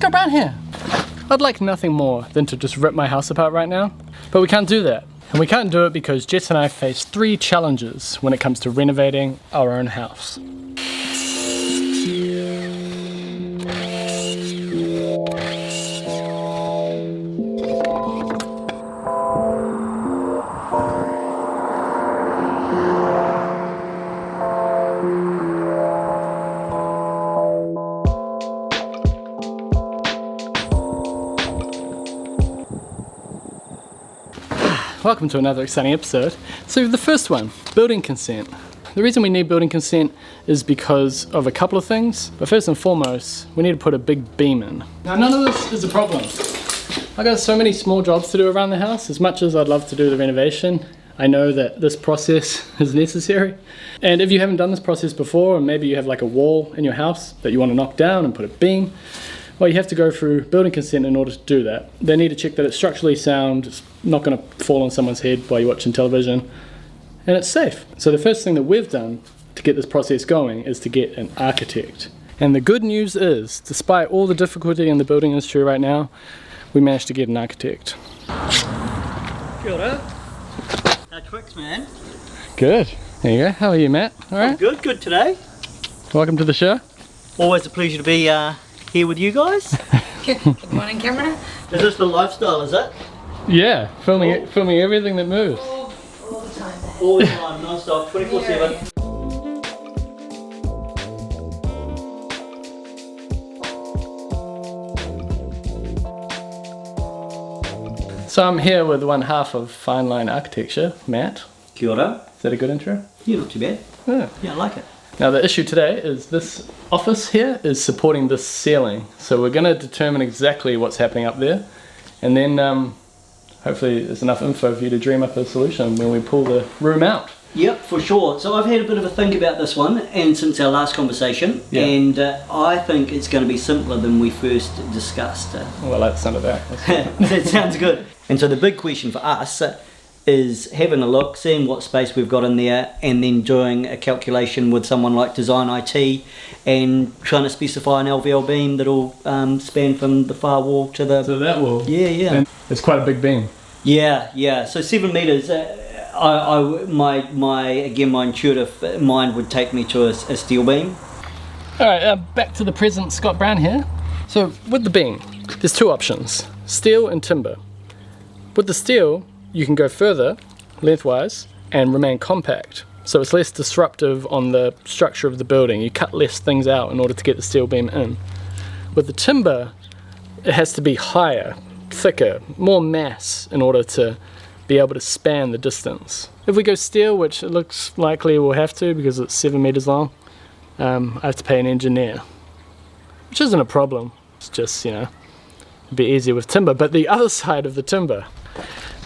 Scott Brown here. I'd like nothing more than to just rip my house apart right now, but we can't do that. And we can't do it because Jess and I face 3 challenges when it comes to renovating our own house. Welcome to another exciting episode. So the first one, building consent. The reason we need building consent is because of a couple of things, but first and foremost, we need to put a big beam in. Now none of this is a problem. I've got so many small jobs to do around the house. As much as I'd love to do the renovation, I know that this process is necessary. And if you haven't done this process before, or maybe you have like a wall in your house that you want to knock down and put a beam, well, you have to go through building consent in order to do that. They need to check that it's structurally sound, it's not going to fall on someone's head while you're watching television, and it's safe. So the first thing that we've done to get this process going is to get an architect. And the good news is, despite all the difficulty in the building industry right now, we managed to get an architect. Kia ora. How tricks, man? Good. There you go. How are you, Matt? All right? I'm good today. Welcome to the show. Always a pleasure to be here with you guys. Good morning, camera. Is this the lifestyle, is it? Yeah, filming everything that moves. All the time. All the time, non-stop, 24/7. So I'm here with one half of Fine Line Architecture, Matt. Kia ora. Is that a good intro? Yeah, not too bad. Yeah. Yeah, I like it. Now the issue today is this office here is supporting this ceiling. So we're going to determine exactly what's happening up there. And then hopefully there's enough info for you to dream up a solution when we pull the room out. Yep, for sure. So I've had a bit of a think about this one, and since our last conversation, Yeah. and I think it's going to be simpler than we first discussed. Well, I like the sound of that. That sounds good. And so the big question for us is having a look, seeing what space we've got in there, and then doing a calculation with someone like Design IT and trying to specify an LVL beam that'll span from the far wall to the... So that will... Yeah. And it's quite a big beam. Yeah. So 7 meters. My intuitive mind would take me to a steel beam. Alright, back to the present, Scott Brown here. So with the beam, there's 2 options, steel and timber. With the steel, you can go further, lengthwise, and remain compact. So it's less disruptive on the structure of the building. You cut less things out in order to get the steel beam in. With the timber, it has to be higher, thicker, more mass in order to be able to span the distance. If we go steel, which it looks likely we'll have to because it's 7 meters long, I have to pay an engineer, which isn't a problem. It's just, it'd be easier with timber. But the other side of the timber,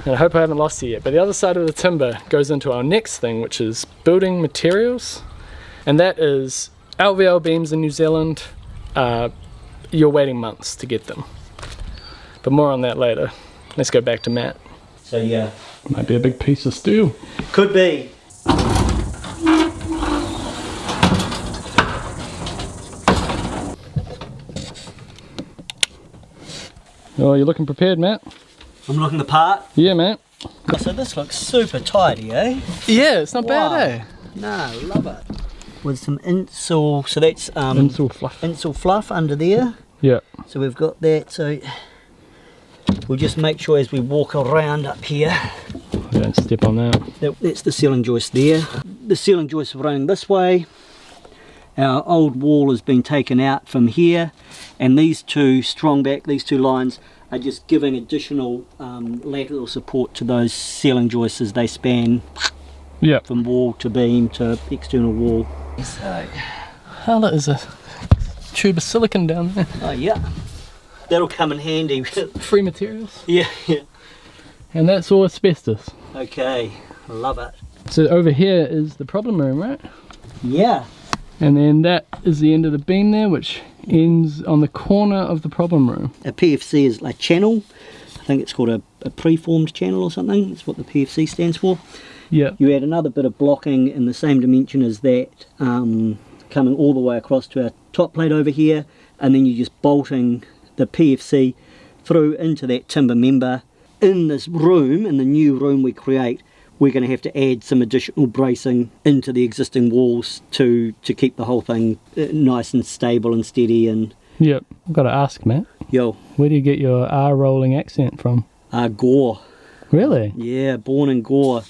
and I hope I haven't lost you yet, but the other side of the timber goes into our next thing, which is building materials. And that is LVL beams in New Zealand. You're waiting months to get them. But more on that later. Let's go back to Matt. So yeah. Might be a big piece of steel. Could be. Oh, you're looking prepared, Matt? I'm looking the part. Yeah, Matt. So this looks super tidy, eh? Yeah, it's not Wow. bad, eh? No, love it. With some insole, so that's Insole fluff. insole fluff under there. Yeah. So we've got that. So we'll just make sure as we walk around up here, Don't step on that. that's the ceiling joist there. The ceiling joist is running this way. Our old wall has been taken out from here, and these 2 strong back, these 2 lines are just giving additional lateral support to those ceiling joists as they span from wall to beam to external wall. So, Oh, there's a tube of silicon down there. oh yeah, that'll come in handy. Free materials. yeah. And that's all asbestos. Okay, I love it. So over here is the problem room, right? Yeah. And then that is the end of the beam there, which ends on the corner of the problem room. A PFC is a channel. I think it's called a preformed channel or something. That's what the PFC stands for. Yeah. You add another bit of blocking in the same dimension as that, coming all the way across to our top plate over here, and then you're just bolting the PFC through into that timber member. In this room, in the new room we create, we're going to have to add some additional bracing into the existing walls to keep the whole thing nice and stable and steady. And Yep. I've got to ask, Matt. yo, Where do you get your R-rolling accent from? Gore. Really? Yeah, born in Gore.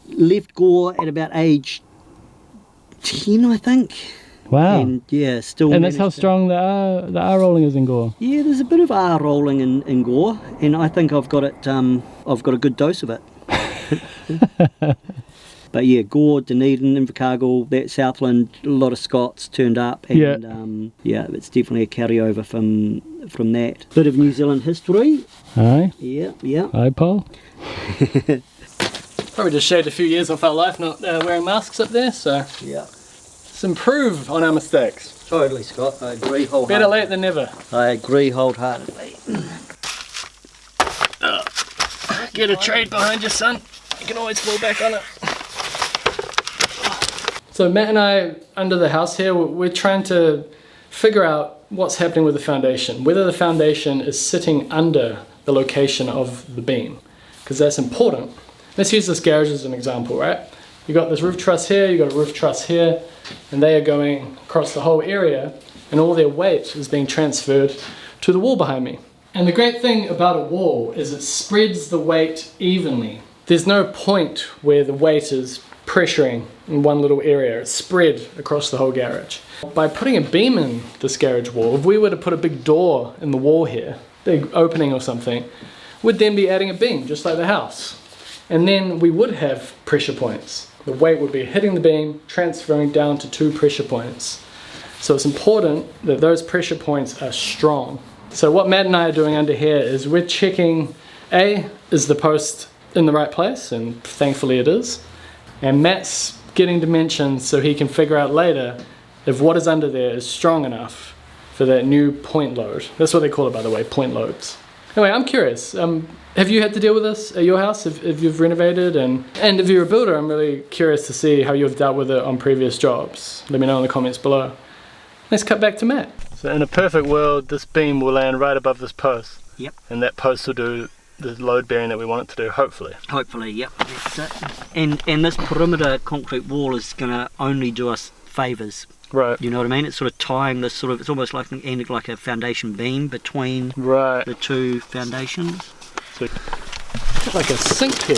Left Gore at about age 10, I think. Wow. And yeah, still. And that's how managed to- strong the R-rolling is in Gore. Yeah, there's a bit of R rolling in Gore, and I think I've got it. I've got a good dose of it. But yeah, Gore, Dunedin, Invercargill, that Southland, a lot of Scots turned up, and yeah, it's definitely a carryover from that. Bit of New Zealand history. Aye. Yeah. Aye, Paul. Probably just shaved a few years off our life not wearing masks up there, so Yeah. let's improve on our mistakes. Totally, Scott. I agree wholeheartedly. Better late than never. I agree wholeheartedly. Get a trade behind you, son. You can always fall back on it. So Matt and I, under the house here, we're trying to figure out what's happening with the foundation. Whether the foundation is sitting under the location of the beam, because that's important. Let's use this garage as an example, right? You got this roof truss here, you got a roof truss here, and they are going across the whole area, and all their weight is being transferred to the wall behind me. And the great thing about a wall is it spreads the weight evenly. There's no point where the weight is pressuring in one little area. It's spread across the whole garage. By putting a beam in this garage wall, if we were to put a big door in the wall here, big opening or something, we'd then be adding a beam, just like the house. And then we would have pressure points. The weight would be hitting the beam, transferring down to 2 pressure points. So it's important that those pressure points are strong. So what Matt and I are doing under here is we're checking, is the post in the right place? And thankfully it is. And Matt's getting dimensions so he can figure out later if what is under there is strong enough for that new point load. That's what they call it, by the way, point loads. Anyway, I'm curious. Have you had to deal with this at your house if you've renovated? And if you're a builder, I'm really curious to see how you've dealt with it on previous jobs. Let me know in the comments below. Let's cut back to Matt. So in a perfect world, this beam will land right above this post. Yep. And that post will do the load bearing that we want it to do, hopefully. Hopefully, yep. That's it. And this perimeter concrete wall is going to only do us favours. Right. You know what I mean? It's sort of tying this sort of, it's almost like a foundation beam between Right. the two foundations. So, like a sink here.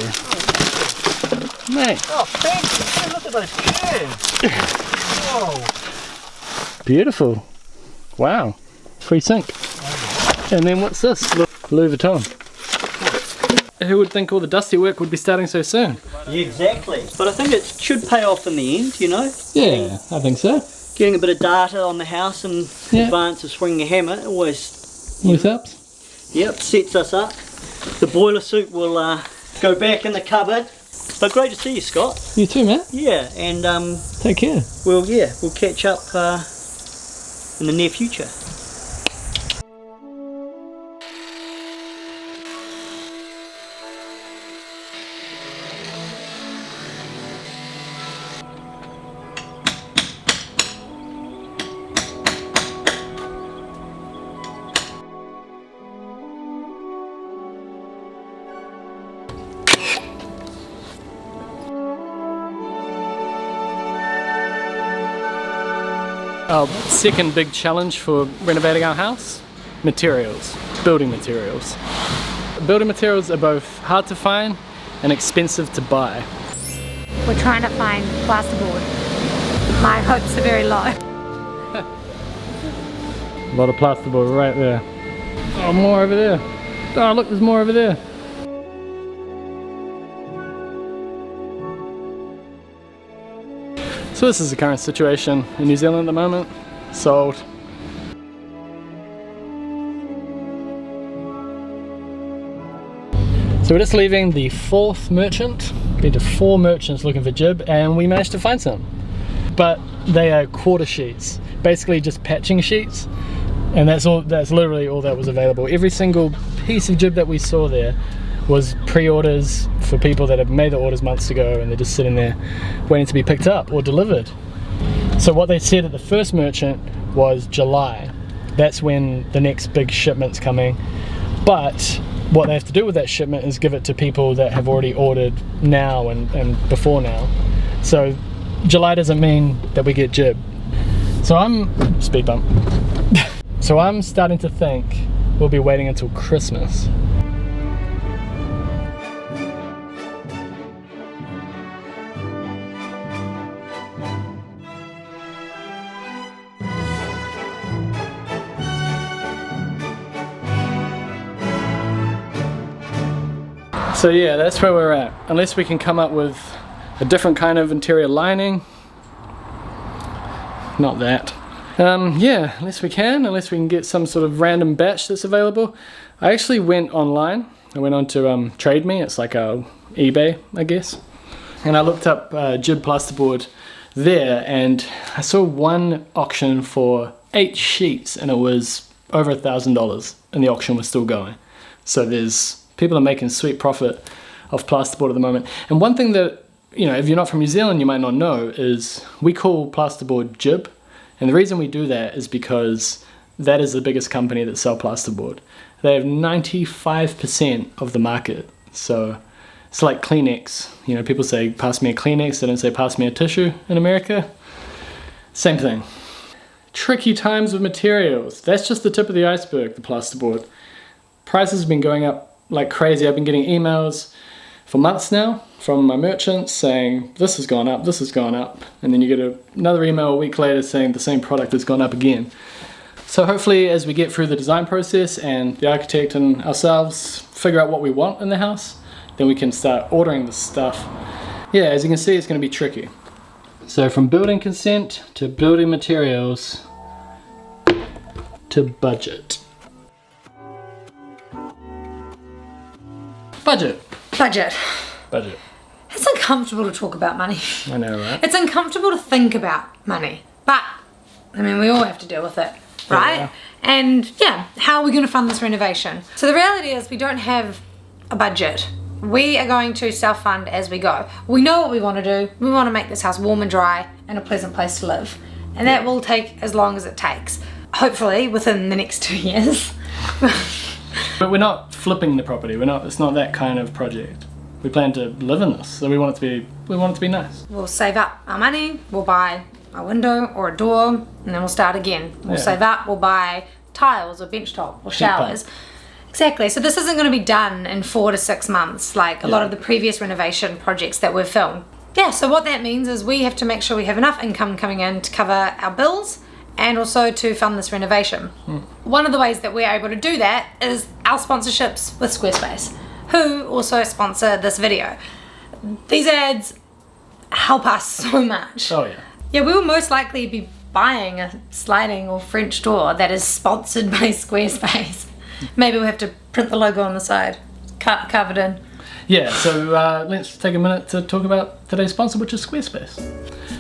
Mate. Oh, thanks! Hey, look at those curves! Whoa! Beautiful. Wow. Free sink. And then what's this? Louis Vuitton. Who would think all the dusty work would be starting so soon? Yeah, exactly. But I think it should pay off in the end, you know? Yeah, I think so. Getting a bit of data on the house in advance of swinging a hammer always helps. Yep, sets us up. The boiler suit will go back in the cupboard. But great to see you, Scott. You too, Matt. Yeah, and take care. We'll catch up in the near future. Our second big challenge for renovating our house, materials, building materials. Building materials are both hard to find and expensive to buy. We're trying to find plasterboard. My hopes are very low. A lot of plasterboard right there. Oh, more over there. Oh, look, there's more over there. So this is the current situation in New Zealand at the moment. Sold. So we're just leaving the 4th merchant. Been to 4 merchants looking for jib and we managed to find some. But they are quarter sheets. Basically just patching sheets. And that's literally all that was available. Every single piece of jib that we saw there was pre-orders for people that have made the orders months ago and they're just sitting there waiting to be picked up or delivered. So what they said at the first merchant was July, that's when the next big shipment's coming. But what they have to do with that shipment is give it to people that have already ordered now and before now. So July doesn't mean that we get jib. So speed bump. So I'm starting to think we'll be waiting until Christmas. So yeah, that's where we're at. Unless we can come up with a different kind of interior lining. Not that. Yeah, unless we can get some sort of random batch that's available. I actually went online. I went on to Trade Me. It's like a eBay, I guess. And I looked up jib plasterboard there, and I saw one auction for 8 sheets, and it was over $1,000, and the auction was still going. So people are making sweet profit off plasterboard at the moment. And one thing that, you know, if you're not from New Zealand, you might not know is we call plasterboard jib. And the reason we do that is because that is the biggest company that sell plasterboard. They have 95% of the market. So it's like Kleenex. You know, people say, pass me a Kleenex. They don't say, pass me a tissue in America. Same thing. Tricky times with materials. That's just the tip of the iceberg, the plasterboard. Prices have been going up like crazy. I've been getting emails for months now from my merchants saying this has gone up, this has gone up, and then you get another email a week later saying the same product has gone up again. So hopefully as we get through the design process and the architect and ourselves figure out what we want in the house, then we can start ordering the stuff. Yeah, as you can see, it's going to be tricky. So from building consent to building materials to budget. Budget. It's uncomfortable to talk about money. I know, right? It's uncomfortable to think about money. But, I mean, we all have to deal with it, right? Yeah. And yeah, how are we going to fund this renovation? So the reality is we don't have a budget. We are going to self-fund as we go. We know what we want to do. We want to make this house warm and dry and a pleasant place to live. And that will take as long as it takes. Hopefully within the next 2 years. But we're not flipping the property. It's not that kind of project. We plan to live in this, so we want it to be nice. We'll save up our money, we'll buy a window or a door, and then we'll start again. We'll save up, we'll buy tiles or bench top or showers. Exactly. So this isn't going to be done in 4 to 6 months like a lot of the previous renovation projects that we've filmed. Yeah, so what that means is we have to make sure we have enough income coming in to cover our bills and also to fund this renovation. One of the ways that we're able to do that is our sponsorships with Squarespace, who also sponsor this video. These ads help us so much. Oh yeah. Yeah, we will most likely be buying a sliding or French door that is sponsored by Squarespace. Maybe we'll have to print the logo on the side, carve it in. Yeah, so let's take a minute to talk about today's sponsor, which is Squarespace.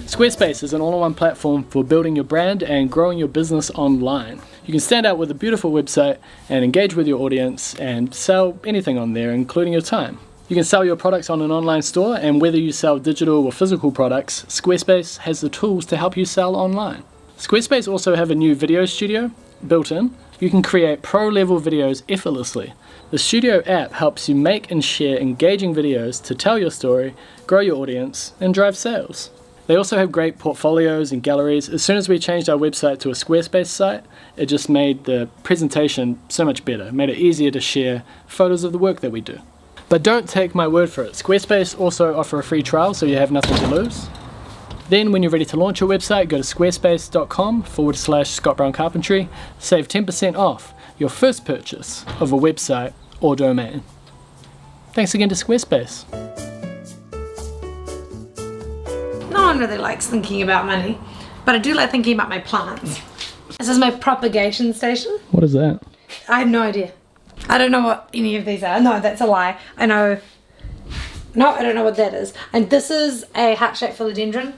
Squarespace is an all-in-one platform for building your brand and growing your business online. You can stand out with a beautiful website and engage with your audience and sell anything on there, including your time. You can sell your products on an online store, and whether you sell digital or physical products, Squarespace has the tools to help you sell online. Squarespace also have a new video studio built in. You can create pro-level videos effortlessly. The Studio app helps you make and share engaging videos to tell your story, grow your audience, and drive sales. They also have great portfolios and galleries. As soon as we changed our website to a Squarespace site, it just made the presentation so much better. It made it easier to share photos of the work that we do. But don't take my word for it. Squarespace also offer a free trial, so you have nothing to lose. Then when you're ready to launch your website, go to squarespace.com/Scott Brown Carpentry. Save 10% off your first purchase of a website or domain. Thanks again to Squarespace. No one really likes thinking about money, but I do like thinking about my plants. This is my propagation station. What is that? I have no idea. I don't know what any of these are. No, that's a lie. I don't know what that is. And this is a heart-shaped philodendron.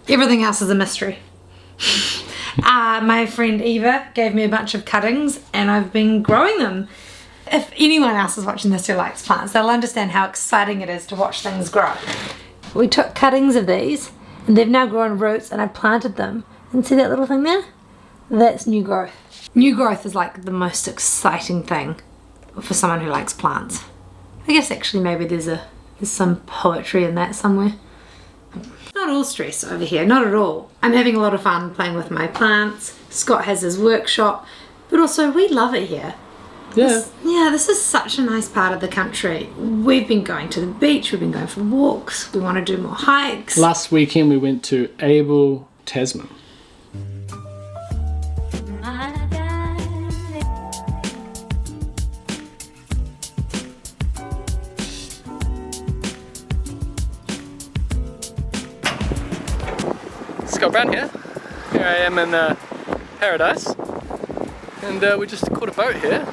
Everything else is a mystery. My friend Eva gave me a bunch of cuttings and I've been growing them. If anyone else is watching this who likes plants, they'll understand how exciting it is to watch things grow. We took cuttings of these and they've now grown roots and I planted them. And see that little thing there? That's new growth. New growth is like the most exciting thing for someone who likes plants. I guess actually maybe there's some poetry in that somewhere. Not all stress over here, not at all. I'm having a lot of fun playing with my plants. Scott has his workshop, but also we love it here. Yeah. This is such a nice part of the country. We've been going to the beach, we've been going for walks, we want to do more hikes. Last weekend we went to Abel, Tasman. Scott Brown here. Here I am in Paradise, and we just caught a boat here.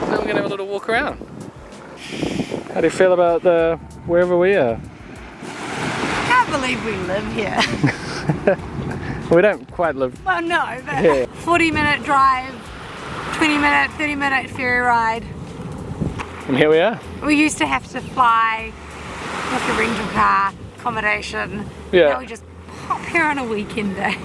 Now we're gonna have a little walk around. How do you feel about wherever we are? I can't believe we live here. We don't quite live. Well, no, but Yeah. 40-minute drive, 20-minute, 30-minute ferry ride. And here we are. We used to have to fly with a rental car, accommodation. Yeah. Now we just pop here on a weekend day.